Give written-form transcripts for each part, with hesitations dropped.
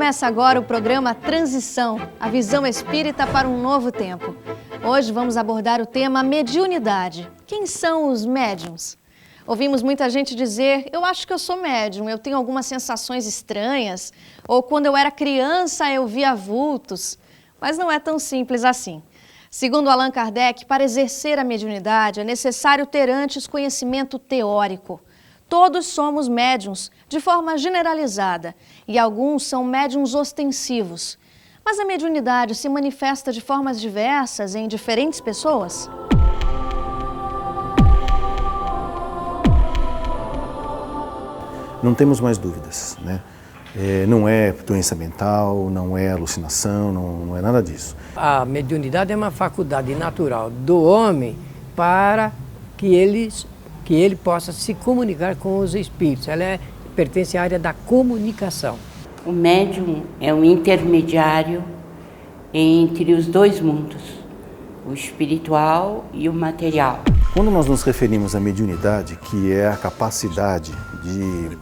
Começa agora o programa Transição, a visão espírita para um novo tempo. Hoje vamos abordar o tema mediunidade. Quem são os médiums? Ouvimos muita gente dizer, eu acho que eu sou médium, eu tenho algumas sensações estranhas, ou quando eu era criança eu via vultos, mas não é tão simples assim. Segundo Allan Kardec, para exercer a mediunidade é necessário ter antes conhecimento teórico. Todos somos médiuns, de forma generalizada, e alguns são médiuns ostensivos. Mas a mediunidade se manifesta de formas diversas em diferentes pessoas? Não temos mais dúvidas, né? Não é doença mental, não é alucinação, não é nada disso. A mediunidade é uma faculdade natural do homem para que ele possa se comunicar com os espíritos. Ela pertence à área da comunicação. O médium é um intermediário entre os dois mundos, o espiritual e o material. Quando nós nos referimos à mediunidade, que é a capacidade de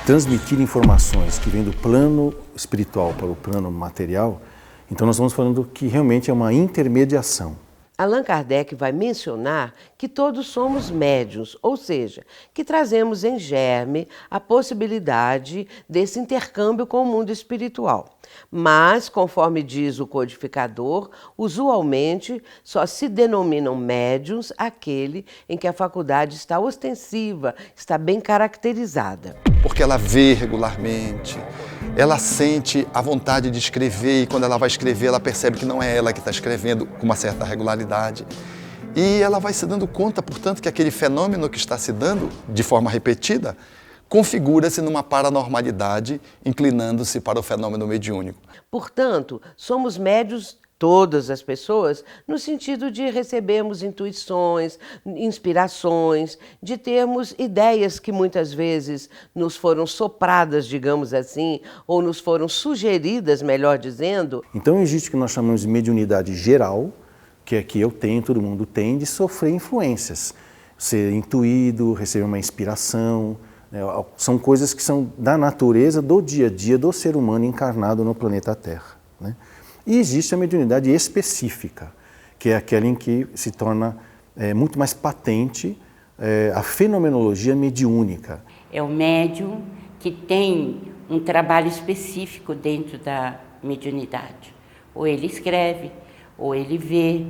transmitir informações que vêm do plano espiritual para o plano material, então nós estamos falando que realmente é uma intermediação. Allan Kardec vai mencionar que todos somos médiuns, ou seja, que trazemos em germe a possibilidade desse intercâmbio com o mundo espiritual. Mas, conforme diz o codificador, usualmente só se denominam médiuns aquele em que a faculdade está ostensiva, está bem caracterizada. Porque ela vê regularmente, ela sente a vontade de escrever e quando ela vai escrever ela percebe que não é ela que está escrevendo com uma certa regularidade. E ela vai se dando conta, portanto, que aquele fenômeno que está se dando de forma repetida configura-se numa paranormalidade, inclinando-se para o fenômeno mediúnico. Portanto, somos médiuns todas as pessoas, no sentido de recebermos intuições, inspirações, de termos ideias que muitas vezes nos foram sopradas, digamos assim, ou nos foram sugeridas, melhor dizendo. Então existe o que nós chamamos de mediunidade geral, que é que eu tenho, todo mundo tem, de sofrer influências, ser intuído, receber uma inspiração, né? São coisas que são da natureza, do dia a dia do ser humano encarnado no planeta Terra, né? E existe a mediunidade específica, que é aquela em que se torna muito mais patente a fenomenologia mediúnica. É o médium que tem um trabalho específico dentro da mediunidade. Ou ele escreve, ou ele vê,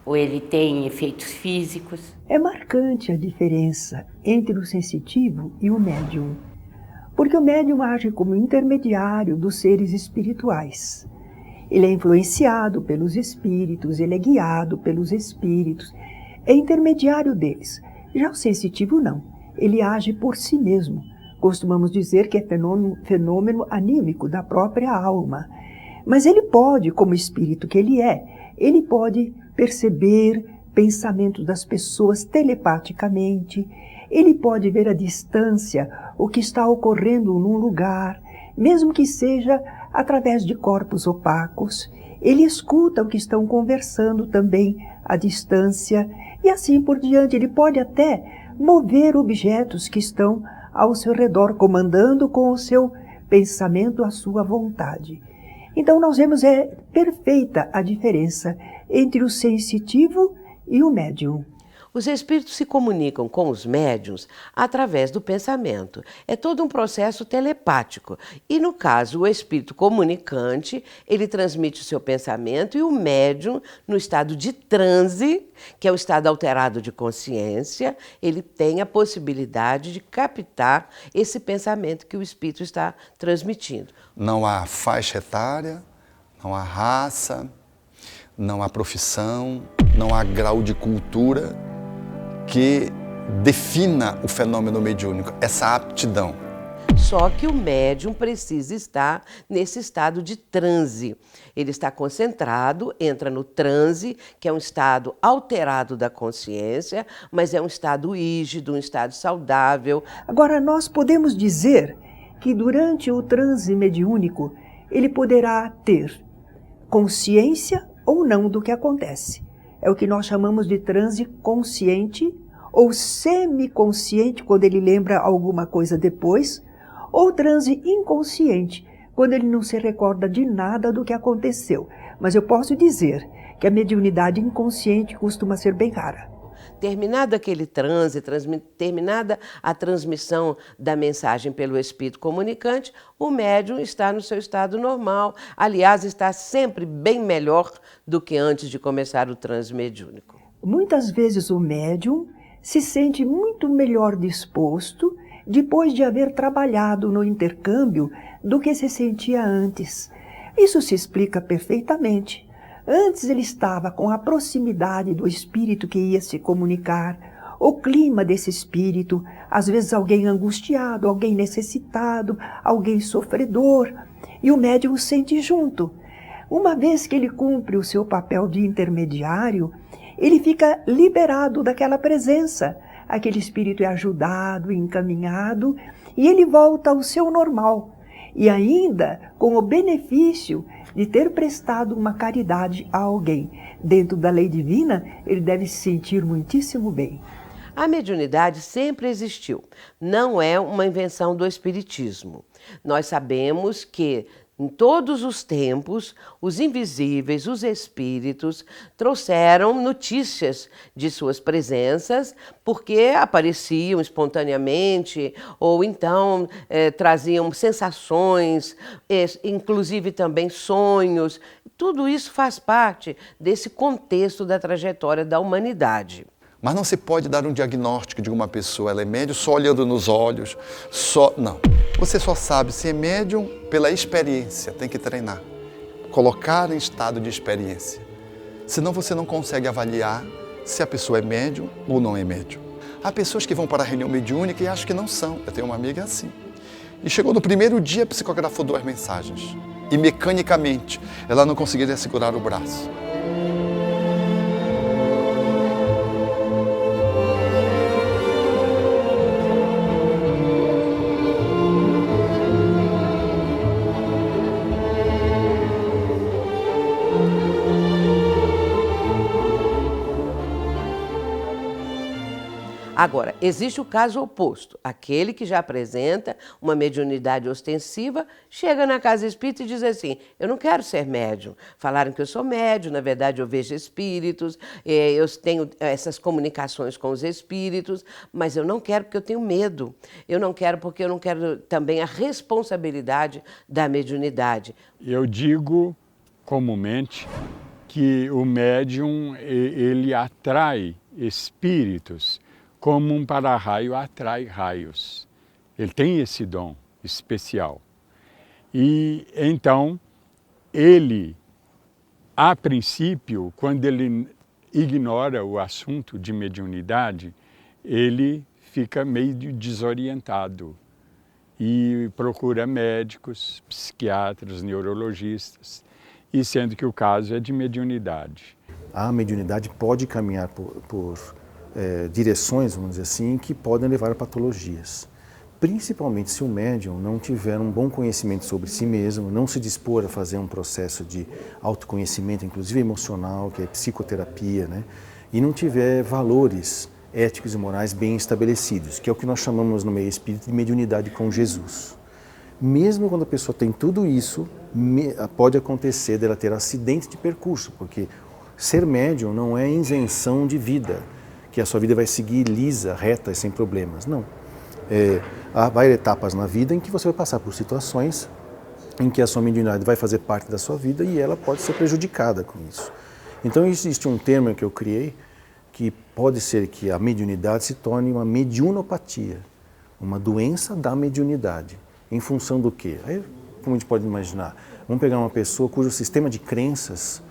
ou ele tem efeitos físicos. É marcante a diferença entre o sensitivo e o médium, porque o médium age como intermediário dos seres espirituais. Ele é influenciado pelos espíritos, ele é guiado pelos espíritos, é intermediário deles. Já o sensitivo não, ele age por si mesmo. Costumamos dizer que é fenômeno anímico da própria alma. Mas ele pode, como espírito que ele pode perceber pensamentos das pessoas telepaticamente, ele pode ver à distância o que está ocorrendo num lugar, mesmo que seja através de corpos opacos, ele escuta o que estão conversando também à distância e assim por diante. Ele pode até mover objetos que estão ao seu redor, comandando com o seu pensamento a sua vontade. Então nós vemos perfeita a diferença entre o sensitivo e o médium. Os espíritos se comunicam com os médiuns através do pensamento. É todo um processo telepático. E no caso, o espírito comunicante, ele transmite o seu pensamento e o médium, no estado de transe, que é o estado alterado de consciência, ele tem a possibilidade de captar esse pensamento que o espírito está transmitindo. Não há faixa etária, não há raça, não há profissão, não há grau de cultura que defina o fenômeno mediúnico, essa aptidão. Só que o médium precisa estar nesse estado de transe. Ele está concentrado, entra no transe, que é um estado alterado da consciência, mas é um estado rígido, um estado saudável. Agora, nós podemos dizer que durante o transe mediúnico, ele poderá ter consciência ou não do que acontece. É o que nós chamamos de transe consciente ou semiconsciente, quando ele lembra alguma coisa depois, ou transe inconsciente, quando ele não se recorda de nada do que aconteceu. Mas eu posso dizer que a mediunidade inconsciente costuma ser bem rara. Terminado aquele transe, terminada a transmissão da mensagem pelo espírito comunicante, o médium está no seu estado normal. Aliás, está sempre bem melhor do que antes de começar o transe mediúnico. Muitas vezes o médium se sente muito melhor disposto depois de haver trabalhado no intercâmbio do que se sentia antes. Isso se explica perfeitamente. Antes ele estava com a proximidade do espírito que ia se comunicar, o clima desse espírito, às vezes alguém angustiado, alguém necessitado, alguém sofredor, e o médium o sente junto. Uma vez que ele cumpre o seu papel de intermediário, ele fica liberado daquela presença. Aquele espírito é ajudado, encaminhado, e ele volta ao seu normal. E ainda com o benefício de ter prestado uma caridade a alguém. Dentro da lei divina, ele deve se sentir muitíssimo bem. A mediunidade sempre existiu, não é uma invenção do espiritismo. Nós sabemos que em todos os tempos, os invisíveis, os espíritos, trouxeram notícias de suas presenças, porque apareciam espontaneamente, ou então traziam sensações, inclusive também sonhos. Tudo isso faz parte desse contexto da trajetória da humanidade. Mas não se pode dar um diagnóstico de uma pessoa, ela é médium só olhando nos olhos, não. Você só sabe se é médium pela experiência, tem que treinar, colocar em estado de experiência. Senão você não consegue avaliar se a pessoa é médium ou não é médium. Há pessoas que vão para a reunião mediúnica e acham que não são. Eu tenho uma amiga assim. E chegou no primeiro dia, psicografou 2 mensagens. E mecanicamente, ela não conseguiria segurar o braço. Agora, existe o caso oposto. Aquele que já apresenta uma mediunidade ostensiva, chega na casa espírita e diz assim, eu não quero ser médium. Falaram que eu sou médium, na verdade eu vejo espíritos, eu tenho essas comunicações com os espíritos, mas eu não quero porque eu tenho medo. Eu não quero porque eu não quero também a responsabilidade da mediunidade. Eu digo comumente que o médium, ele atrai espíritos como um para-raio atrai raios. Ele tem esse dom especial. E então, ele, a princípio, quando ele ignora o assunto de mediunidade, ele fica meio desorientado e procura médicos, psiquiatras, neurologistas, e sendo que o caso é de mediunidade. A mediunidade pode caminhar por direções, vamos dizer assim, que podem levar a patologias. Principalmente se o médium não tiver um bom conhecimento sobre si mesmo, não se dispor a fazer um processo de autoconhecimento, inclusive emocional, que é psicoterapia, né? E não tiver valores éticos e morais bem estabelecidos, que é o que nós chamamos no meio espírita de mediunidade com Jesus. Mesmo quando a pessoa tem tudo isso, pode acontecer dela ter acidente de percurso, porque ser médium não é isenção de vida, que a sua vida vai seguir lisa, reta e sem problemas. Não. Há várias etapas na vida em que você vai passar por situações em que a sua mediunidade vai fazer parte da sua vida e ela pode ser prejudicada com isso. Então existe um termo que eu criei que pode ser que a mediunidade se torne uma mediunopatia, uma doença da mediunidade. Em função do quê? Aí, como a gente pode imaginar, vamos pegar uma pessoa cujo sistema de crenças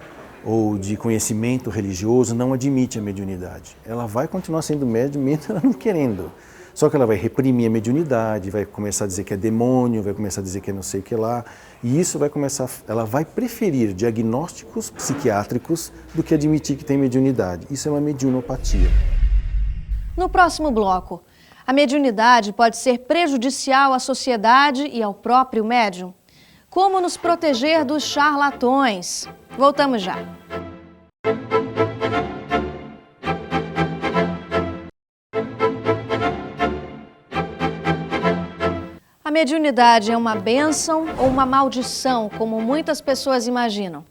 ou de conhecimento religioso não admite a mediunidade. Ela vai continuar sendo médium mesmo ela não querendo. Só que ela vai reprimir a mediunidade, vai começar a dizer que é demônio, vai começar a dizer que é não sei o que lá. E isso vai começar, ela vai preferir diagnósticos psiquiátricos do que admitir que tem mediunidade. Isso é uma mediunopatia. No próximo bloco, a mediunidade pode ser prejudicial à sociedade e ao próprio médium? Como nos proteger dos charlatões? Voltamos já. A mediunidade é uma bênção ou uma maldição, como muitas pessoas imaginam?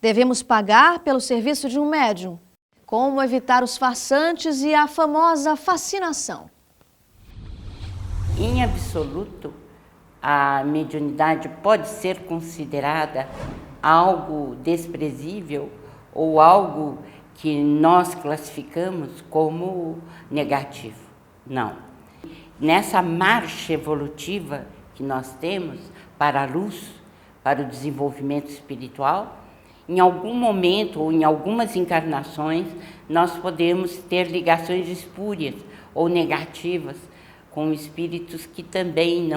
Devemos pagar pelo serviço de um médium? Como evitar os farsantes e a famosa fascinação? Em absoluto, a mediunidade pode ser considerada algo desprezível ou algo que nós classificamos como negativo. Não. Nessa marcha evolutiva que nós temos para a luz, para o desenvolvimento espiritual, em algum momento ou em algumas encarnações, nós podemos ter ligações espúrias ou negativas com espíritos que também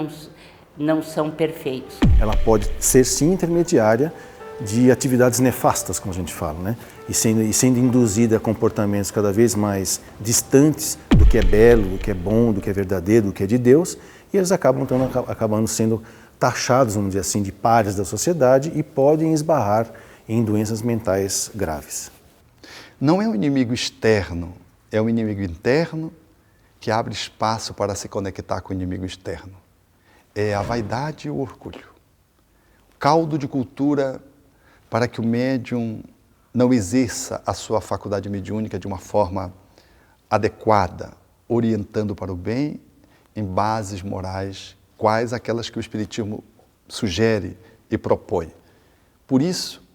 não são perfeitos. Ela pode ser sim intermediária de atividades nefastas, como a gente fala, né? E sendo induzida a comportamentos cada vez mais distantes do que é belo, do que é bom, do que é verdadeiro, do que é de Deus, e eles acabando sendo taxados, vamos dizer assim, de pares da sociedade e podem esbarrar em doenças mentais graves. Não é um inimigo externo, é um inimigo interno que abre espaço para se conectar com o inimigo externo. É a vaidade e o orgulho. Caldo de cultura para que o médium não exerça a sua faculdade mediúnica de uma forma adequada, orientando para o bem em bases morais, quais aquelas que o Espiritismo sugere e propõe. Por isso,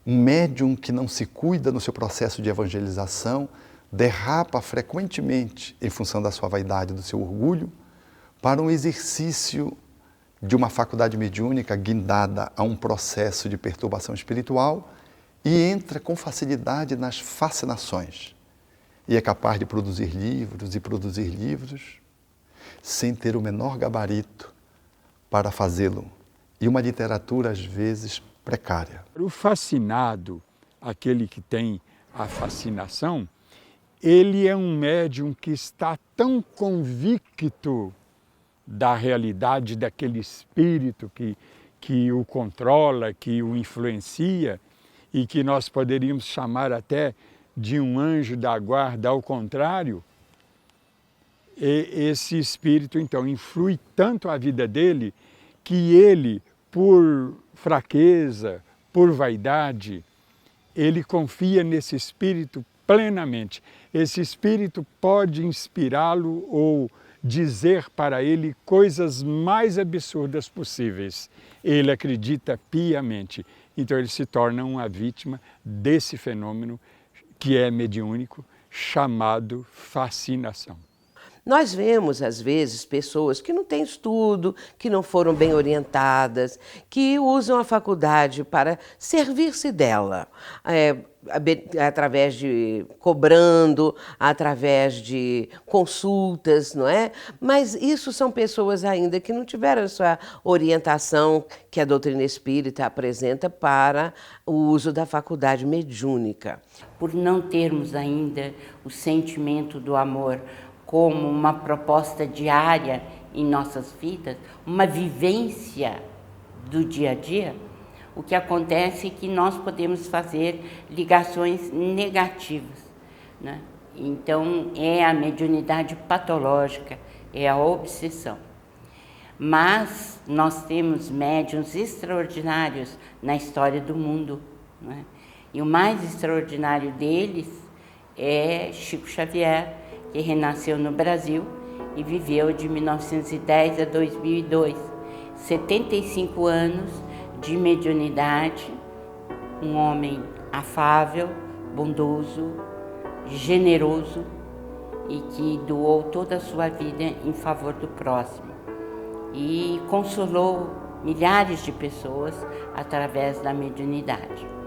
um médium que não se cuida no seu processo de evangelização derrapa frequentemente em função da sua vaidade, do seu orgulho, para um exercício de uma faculdade mediúnica guindada a um processo de perturbação espiritual e entra com facilidade nas fascinações. E é capaz de produzir livros sem ter o menor gabarito para fazê-lo. E uma literatura, às vezes, precária. O fascinado, aquele que tem a fascinação, ele é um médium que está tão convicto da realidade daquele espírito que o controla, que o influencia e que nós poderíamos chamar até de um anjo da guarda, ao contrário. E esse espírito, então, influi tanto a vida dele que ele, por fraqueza, por vaidade, ele confia nesse espírito plenamente. Esse espírito pode inspirá-lo ou dizer para ele coisas mais absurdas possíveis. Ele acredita piamente. Então ele se torna uma vítima desse fenômeno que é mediúnico, chamado fascinação. Nós vemos, às vezes, pessoas que não têm estudo, que não foram bem orientadas, que usam a faculdade para servir-se dela, através de cobrando, através de consultas, não é? Mas isso são pessoas ainda que não tiveram essa orientação que a doutrina espírita apresenta para o uso da faculdade mediúnica. Por não termos ainda o sentimento do amor como uma proposta diária em nossas vidas, uma vivência do dia a dia, o que acontece é que nós podemos fazer ligações negativas, né? Então, é a mediunidade patológica, é a obsessão. Mas nós temos médiuns extraordinários na história do mundo, né? E o mais extraordinário deles é Chico Xavier, que renasceu no Brasil e viveu de 1910 a 2002. 75 anos de mediunidade, um homem afável, bondoso, generoso e que doou toda a sua vida em favor do próximo. E consolou milhares de pessoas através da mediunidade.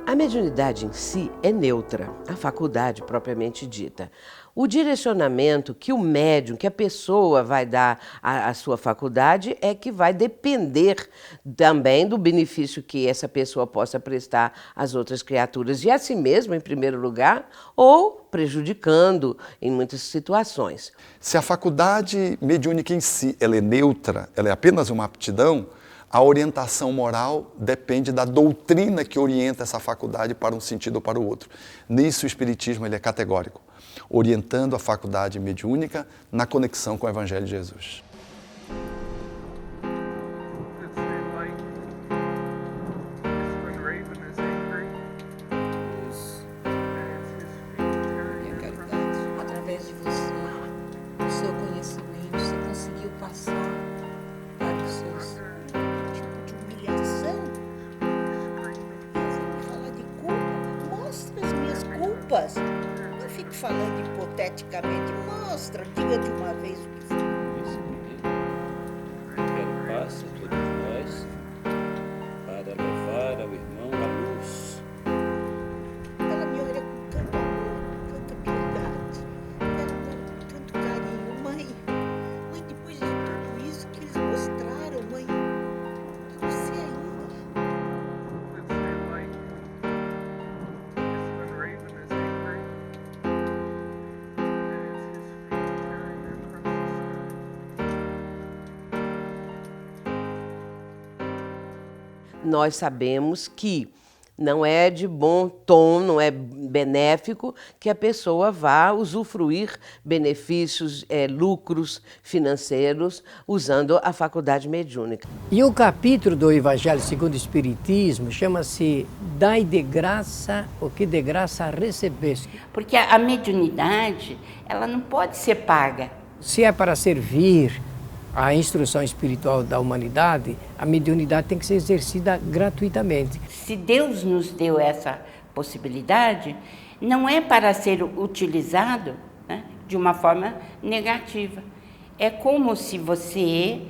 A mediunidade em si é neutra, a faculdade propriamente dita. O direcionamento que o médium, que a pessoa vai dar à sua faculdade é que vai depender também do benefício que essa pessoa possa prestar às outras criaturas e a si mesma, em primeiro lugar, ou prejudicando em muitas situações. Se a faculdade mediúnica em si ela é neutra, ela é apenas uma aptidão, a orientação moral depende da doutrina que orienta essa faculdade para um sentido ou para o outro. Nisso o Espiritismo ele é categórico, orientando a faculdade mediúnica na conexão com o Evangelho de Jesus. Através de você, do seu conhecimento, você conseguiu passar para os seus tipos de humilhação. Você me falar de culpa, mostra as minhas culpas. Não fique falando hipoteticamente, mostra, diga de uma vez o que foi. Quero paz a todos nós para levar ao irmão a luz. Ela me olha com tanto amor, tanta piedade. Ela me olha com tanto carinho. Mãe, depois de tudo isso que eles mostraram, mãe, você ainda... Nós sabemos que não é de bom tom, não é benéfico que a pessoa vá usufruir benefícios, lucros financeiros usando a faculdade mediúnica. E o capítulo do Evangelho segundo o Espiritismo chama-se Dai de graça o que de graça recebeste. Porque a mediunidade, ela não pode ser paga. Se é para servir a instrução espiritual da humanidade, a mediunidade tem que ser exercida gratuitamente. Se Deus nos deu essa possibilidade, não é para ser utilizado, né, de uma forma negativa. É como se você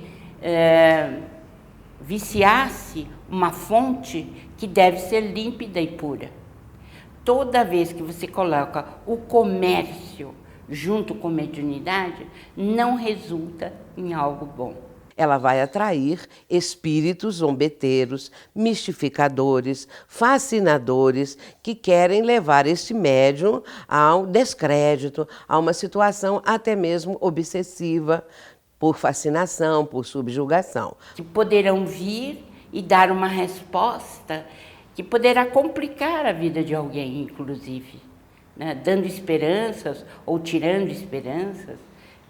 viciasse uma fonte que deve ser límpida e pura. Toda vez que você coloca o comércio junto com mediunidade, não resulta em algo bom. Ela vai atrair espíritos zombeteiros, mistificadores, fascinadores, que querem levar este médium ao descrédito, a uma situação até mesmo obsessiva, por fascinação, por subjugação. Que poderão vir e dar uma resposta que poderá complicar a vida de alguém, inclusive, né? Dando esperanças ou tirando esperanças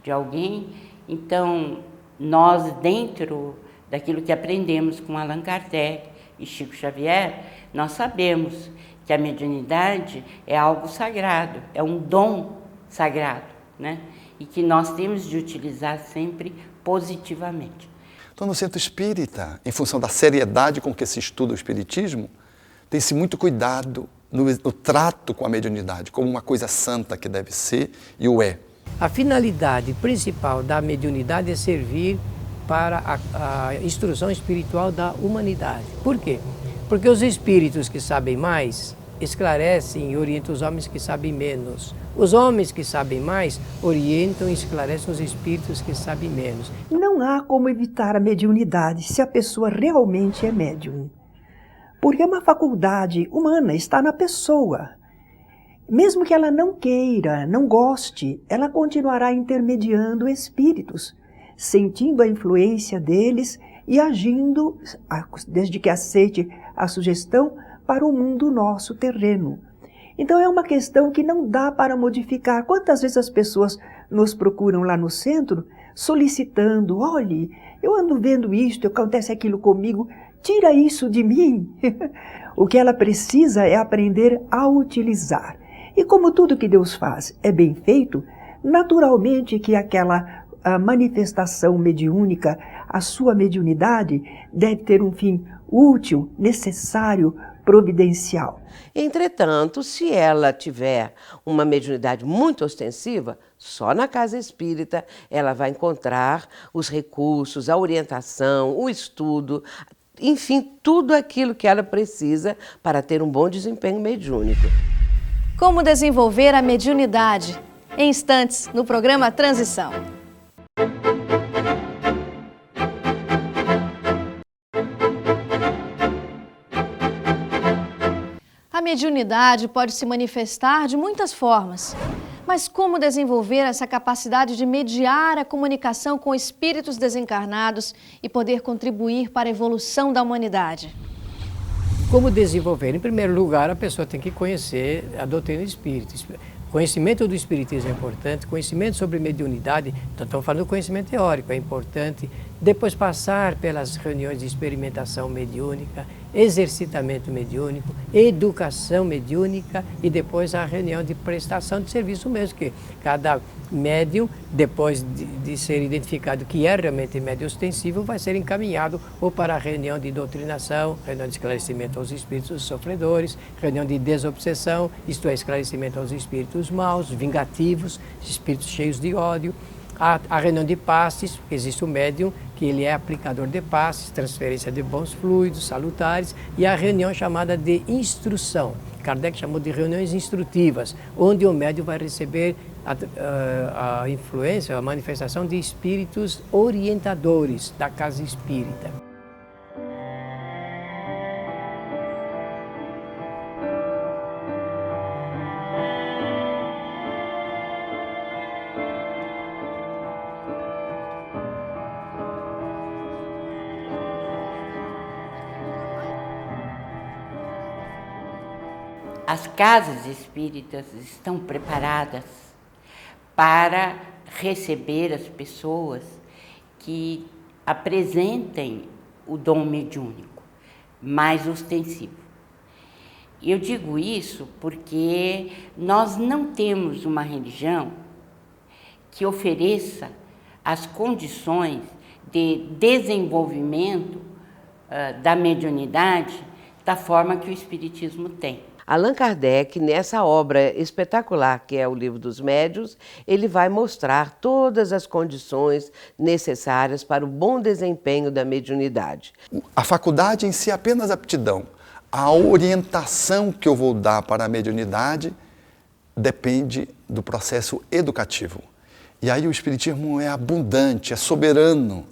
de alguém. Então, nós, dentro daquilo que aprendemos com Allan Kardec e Chico Xavier, nós sabemos que a mediunidade é algo sagrado, é um dom sagrado, né? E que nós temos de utilizar sempre positivamente. Então, no Centro Espírita, em função da seriedade com que se estuda o Espiritismo, tem-se muito cuidado no trato com a mediunidade, como uma coisa santa que deve ser e o é. A finalidade principal da mediunidade é servir para a instrução espiritual da humanidade. Por quê? Porque os espíritos que sabem mais esclarecem e orientam os homens que sabem menos. Os homens que sabem mais orientam e esclarecem os espíritos que sabem menos. Não há como evitar a mediunidade se a pessoa realmente é médium. Porque uma faculdade humana está na pessoa. Mesmo que ela não queira, não goste, ela continuará intermediando espíritos, sentindo a influência deles e agindo, desde que aceite a sugestão, para o mundo nosso terreno. Então é uma questão que não dá para modificar. Quantas vezes as pessoas nos procuram lá no centro, solicitando, olhe, eu ando vendo isto, acontece aquilo comigo, tira isso de mim. O que ela precisa é aprender a utilizar. E como tudo que Deus faz é bem feito, naturalmente que aquela manifestação mediúnica, a sua mediunidade, deve ter um fim útil, necessário, providencial. Entretanto, se ela tiver uma mediunidade muito ostensiva, só na casa espírita ela vai encontrar os recursos, a orientação, o estudo, enfim, tudo aquilo que ela precisa para ter um bom desempenho mediúnico. Como desenvolver a mediunidade? Em instantes, no programa Transição. A mediunidade pode se manifestar de muitas formas. Mas como desenvolver essa capacidade de mediar a comunicação com espíritos desencarnados e poder contribuir para a evolução da humanidade? Como desenvolver? Em primeiro lugar, a pessoa tem que conhecer a doutrina espírita. Conhecimento do espiritismo é importante, conhecimento sobre mediunidade, então estamos falando do conhecimento teórico, é importante. Depois passar pelas reuniões de experimentação mediúnica, exercitamento mediúnico, educação mediúnica e depois a reunião de prestação de serviço mesmo, que cada médium, depois de ser identificado que é realmente médium ostensivo, vai ser encaminhado ou para a reunião de doutrinação, reunião de esclarecimento aos espíritos sofredores, reunião de desobsessão, isto é, esclarecimento aos espíritos maus, vingativos, espíritos cheios de ódio, a reunião de passes, existe o médium que ele é aplicador de passes, transferência de bons fluidos salutares, e a reunião chamada de instrução. Kardec chamou de reuniões instrutivas, onde o médium vai receber a influência, a manifestação de espíritos orientadores da casa espírita. As casas espíritas estão preparadas para receber as pessoas que apresentem o dom mediúnico mais ostensivo. Eu digo isso porque nós não temos uma religião que ofereça as condições de desenvolvimento da mediunidade da forma que o Espiritismo tem. Allan Kardec, nessa obra espetacular que é o Livro dos Médiuns, ele vai mostrar todas as condições necessárias para o bom desempenho da mediunidade. A faculdade em si é apenas aptidão. A orientação que eu vou dar para a mediunidade depende do processo educativo. E aí o Espiritismo é abundante, é soberano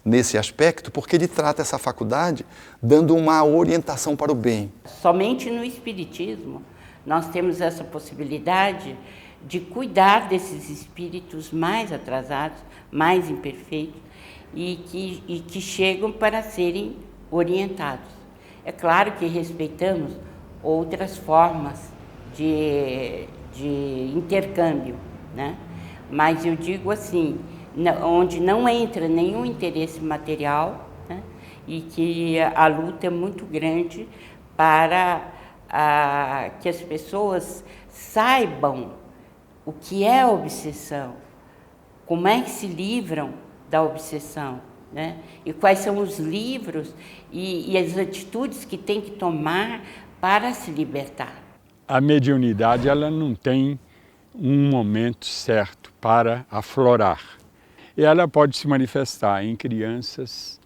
nesse aspecto, porque ele trata essa faculdade dando uma orientação para o bem. Somente no Espiritismo nós temos essa possibilidade de cuidar desses espíritos mais atrasados, mais imperfeitos e que chegam para serem orientados. É claro que respeitamos outras formas de intercâmbio, né? Mas eu digo assim, onde não entra nenhum interesse material, né? E que a luta é muito grande para que as pessoas saibam o que é a obsessão, como é que se livram da obsessão, né? E quais são os livros e as atitudes que tem que tomar para se libertar. A mediunidade ela não tem um momento certo para aflorar. Ela pode se manifestar em crianças,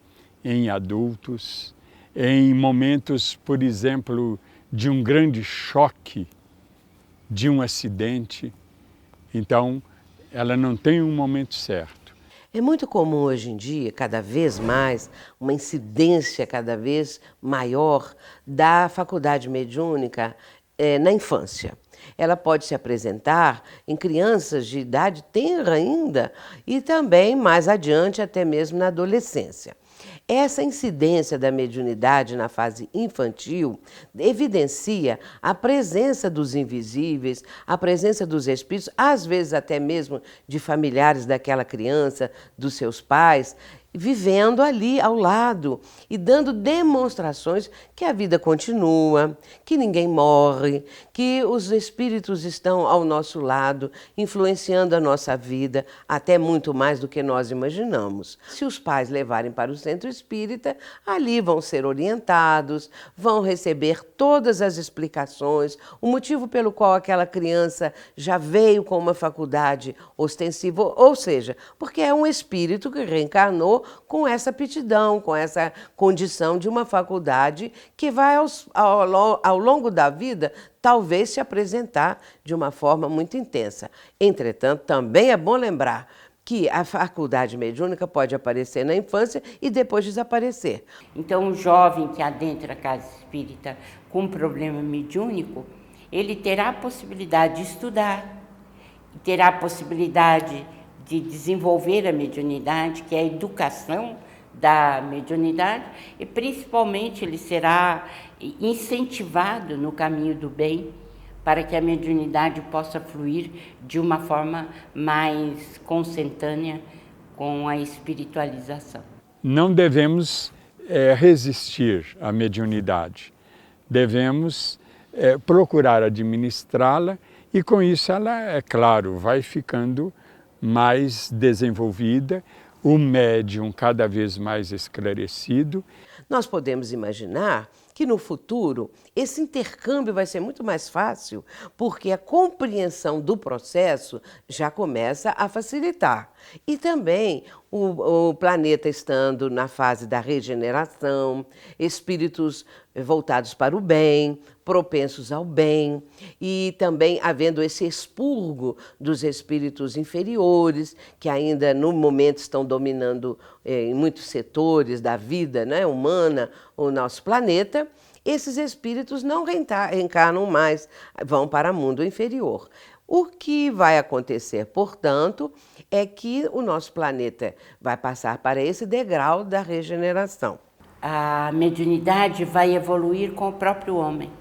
em adultos, em momentos, por exemplo, de um grande choque, de um acidente. Então, ela não tem um momento certo. É muito comum hoje em dia, cada vez mais, uma incidência cada vez maior da faculdade mediúnica na infância. Ela pode se apresentar em crianças de idade tenra ainda e também mais adiante, até mesmo na adolescência. Essa incidência da mediunidade na fase infantil evidencia a presença dos invisíveis, a presença dos espíritos, às vezes até mesmo de familiares daquela criança, dos seus pais, vivendo ali ao lado e dando demonstrações que a vida continua, que ninguém morre, que os espíritos estão ao nosso lado, influenciando a nossa vida, até muito mais do que nós imaginamos. Se os pais levarem para o centro espírita, ali vão ser orientados, vão receber todas as explicações, o motivo pelo qual aquela criança já veio com uma faculdade ostensiva, ou seja, porque é um espírito que reencarnou com essa aptidão, com essa condição de uma faculdade que vai ao longo da vida talvez se apresentar de uma forma muito intensa. Entretanto, também é bom lembrar que a faculdade mediúnica pode aparecer na infância e depois desaparecer. Então, o jovem que adentra a casa espírita com um problema mediúnico, ele terá a possibilidade de estudar terá a possibilidade de desenvolver a mediunidade, que é a educação da mediunidade, e principalmente ele será incentivado no caminho do bem, para que a mediunidade possa fluir de uma forma mais consentânea com a espiritualização. Não devemos resistir à mediunidade, devemos procurar administrá-la e com isso ela, é claro, vai ficando mais desenvolvida, o médium cada vez mais esclarecido. Nós podemos imaginar que no futuro esse intercâmbio vai ser muito mais fácil, porque a compreensão do processo já começa a facilitar. E também o planeta estando na fase da regeneração, espíritos voltados para o bem, propensos ao bem, e também havendo esse expurgo dos espíritos inferiores, que ainda no momento estão dominando em muitos setores da vida, né, humana, o nosso planeta. Esses espíritos não reencarnam mais, vão para o mundo inferior. O que vai acontecer, portanto, é que o nosso planeta vai passar para esse degrau da regeneração. A mediunidade vai evoluir com o próprio homem,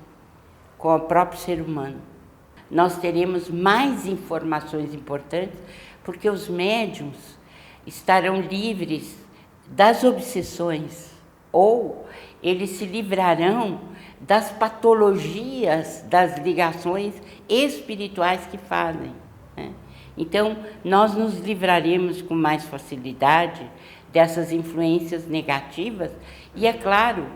com o próprio ser humano. Nós teremos mais informações importantes, porque os médiuns estarão livres das obsessões, ou eles se livrarão das patologias, das ligações espirituais que fazem, né? Então, nós nos livraremos com mais facilidade dessas influências negativas e, é claro,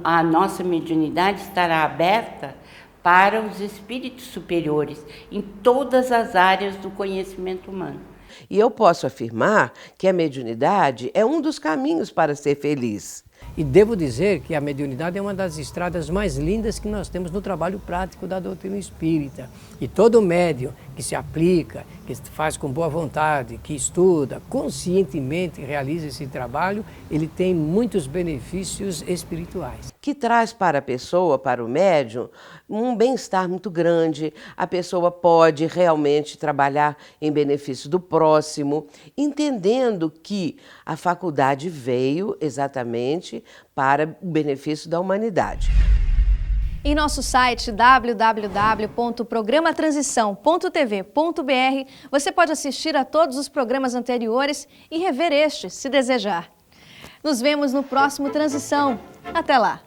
a nossa mediunidade estará aberta para os espíritos superiores em todas as áreas do conhecimento humano. E eu posso afirmar que a mediunidade é um dos caminhos para ser feliz. E devo dizer que a mediunidade é uma das estradas mais lindas que nós temos no trabalho prático da doutrina espírita. E todo médium que se aplica, que faz com boa vontade, que estuda, conscientemente realiza esse trabalho, ele tem muitos benefícios espirituais. Que traz para a pessoa, para o médium, um bem-estar muito grande. A pessoa pode realmente trabalhar em benefício do próximo, entendendo que a faculdade veio exatamente para o benefício da humanidade. Em nosso site www.programatransição.tv.br você pode assistir a todos os programas anteriores e rever este, se desejar. Nos vemos no próximo Transição. Até lá!